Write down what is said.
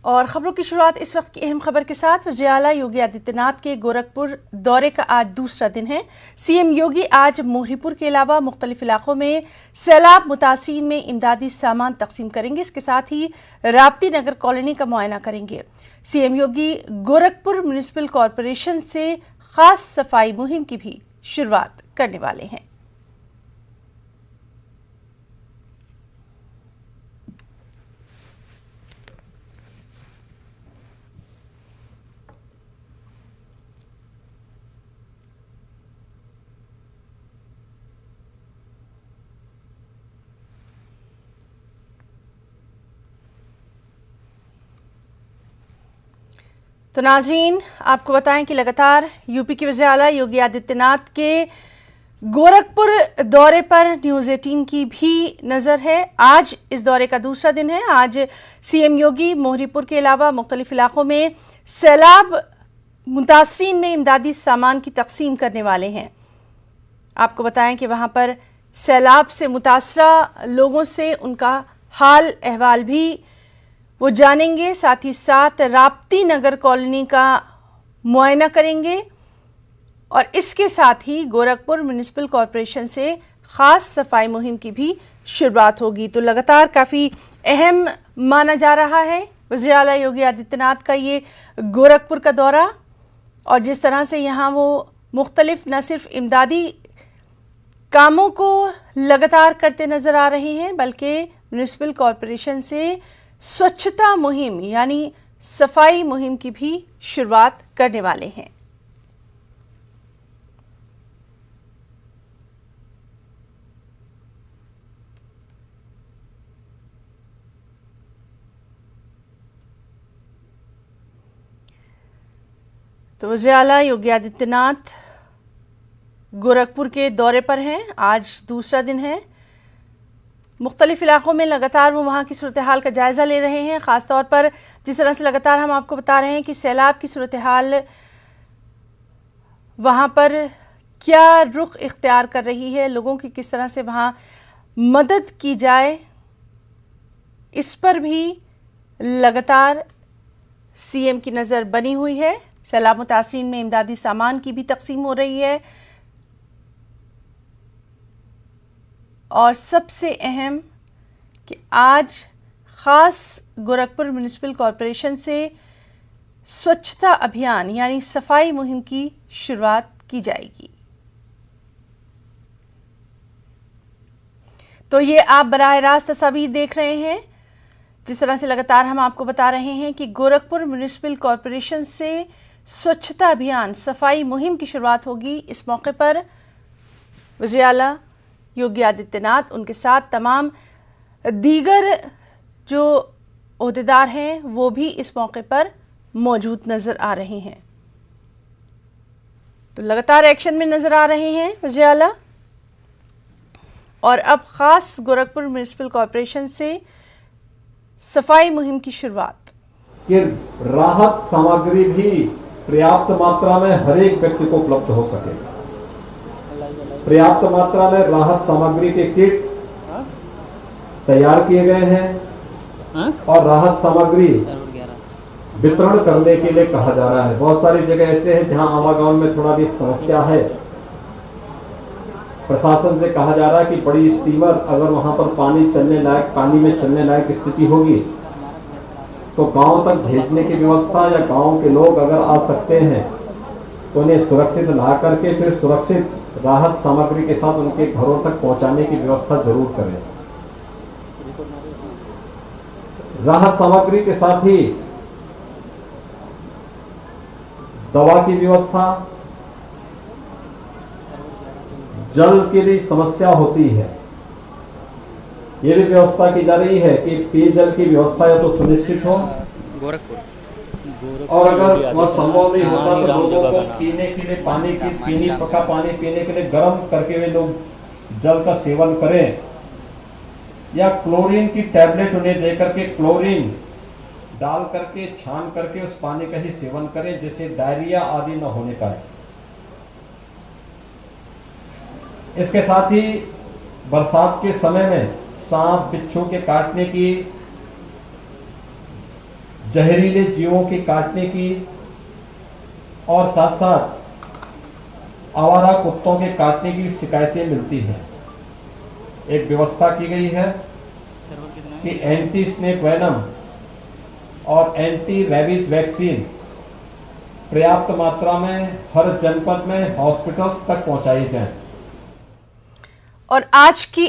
और खबरों की शुरुआत इस वक्त की अहम खबर के साथ। वज़ीर आला योगी आदित्यनाथ के गोरखपुर दौरे का आज दूसरा दिन है। सीएम योगी आज मोहरीपुर के अलावा मुख्तलिफ इलाकों में सैलाब मुतासिरीन में इमदादी सामान तकसीम करेंगे। इसके साथ ही राप्ती नगर कॉलोनी का मुआयना करेंगे। सीएम योगी गोरखपुर म्यूनिसिपल कॉरपोरेशन से खास सफाई मुहिम की भी शुरुआत करने वाले हैं। तो नाज़रीन, आपको बताएं कि लगातार यूपी के वज़ीर आला योगी आदित्यनाथ के गोरखपुर दौरे पर न्यूज़ 18 की भी नज़र है। आज इस दौरे का दूसरा दिन है। आज सीएम योगी मोहरीपुर के अलावा मुख्तलिफ इलाकों में सैलाब मुतासरीन में इमदादी सामान की तकसीम करने वाले हैं। आपको बताएं कि वहाँ पर सैलाब से मुतासरा लोगों से उनका हाल अहवाल भी वो जानेंगे। साथ ही साथ राप्ती नगर कॉलोनी का मुआयना करेंगे और इसके साथ ही गोरखपुर म्यूनिसिपल कॉरपोरेशन से खास सफाई मुहिम की भी शुरुआत होगी। तो लगातार काफ़ी अहम माना जा रहा है वज़ीर आला योगी आदित्यनाथ का ये गोरखपुर का दौरा, और जिस तरह से यहाँ वो मुख्तलिफ न सिर्फ इमदादी कामों को लगातार करते नज़र आ रहे हैं, बल्कि म्यूनिसिपल कॉरपोरेशन से स्वच्छता मुहिम यानी सफाई मुहिम की भी शुरुआत करने वाले हैं। तो वज़ीर आला योगी आदित्यनाथ गोरखपुर के दौरे पर हैं। आज दूसरा दिन है। मुख्तलिफ इलाकों में लगातार वो वहाँ की सूरत हाल का जायज़ा ले रहे हैं। ख़ास तौर पर जिस तरह से लगातार हम आपको बता रहे हैं कि सैलाब की सूरत हाल वहाँ पर क्या रुख इख्तियार कर रही है, लोगों की किस तरह से वहाँ मदद की जाए, इस पर भी लगातार सीएम की नज़र बनी हुई है। सैलाब मुतासरीन में इमदादी सामान की भी तकसीम हो रही है, और सबसे अहम कि आज ख़ास गोरखपुर म्यूनिसिपल कॉरपोरेशन से स्वच्छता अभियान यानी सफाई मुहिम की शुरुआत की जाएगी। तो ये आप बराह रास्त तस्वीर देख रहे हैं। जिस तरह से लगातार हम आपको बता रहे हैं कि गोरखपुर म्यूनिसिपल कॉरपोरेशन से स्वच्छता अभियान सफाई मुहिम की शुरुआत होगी। इस मौके पर वज़ीर आला योगी आदित्यनाथ, उनके साथ तमाम दीगर जो ओहदेदार हैं वो भी इस मौके पर मौजूद नज़र आ रहे हैं। तो लगातार एक्शन में नज़र आ रहे हैं वज़ीर आला, और अब ख़ास गोरखपुर म्यूनिसिपल कॉरपोरेशन से सफाई मुहिम की शुरुआत। कि राहत सामग्री भी पर्याप्त मात्रा में हर एक व्यक्ति को उपलब्ध हो सके। पर्याप्त मात्रा में राहत सामग्री के किट तैयार किए गए हैं और राहत सामग्री वितरण करने के लिए कहा जा रहा है। बहुत सारी जगह ऐसे हैं जहां आवागमन में थोड़ा भी समस्या है। प्रशासन से कहा जा रहा है कि बड़ी स्टीमर अगर वहां पर पानी में चलने लायक स्थिति होगी तो गांव तक भेजने की व्यवस्था, या गांव के लोग अगर आ सकते हैं तो उन्हें सुरक्षित ला करके फिर सुरक्षित राहत सामग्री के साथ उनके घरों तक पहुंचाने की व्यवस्था जरूर करें। राहत सामग्री के साथ ही दवा की व्यवस्था, जल की भी समस्या होती है, ये भी व्यवस्था की जा रही है कि पेयजल की व्यवस्था या तो सुनिश्चित हो, और अगर वह संभव नहीं होता तो लोगों को पीने के लिए पका पानी पीने के लिए गर्म करके वे लोग जल का सेवन करें, या क्लोरीन की टैबलेट उन्हें देकर के क्लोरीन डाल करके छान करके उस पानी का ही सेवन करें, जिससे डायरिया आदि न होने पाए। इसके साथ ही बरसात के समय में सांप बिच्छू के काटने की जहरीले जीवों के काटने की और साथ साथ आवारा कुत्तों के काटने की शिकायतें मिलती हैं। एक व्यवस्था की गई है कि एंटी स्नेक वेनम और एंटी रेबीज वैक्सीन पर्याप्त मात्रा में हर जनपद में हॉस्पिटल्स तक पहुंचाई जाए। और आज की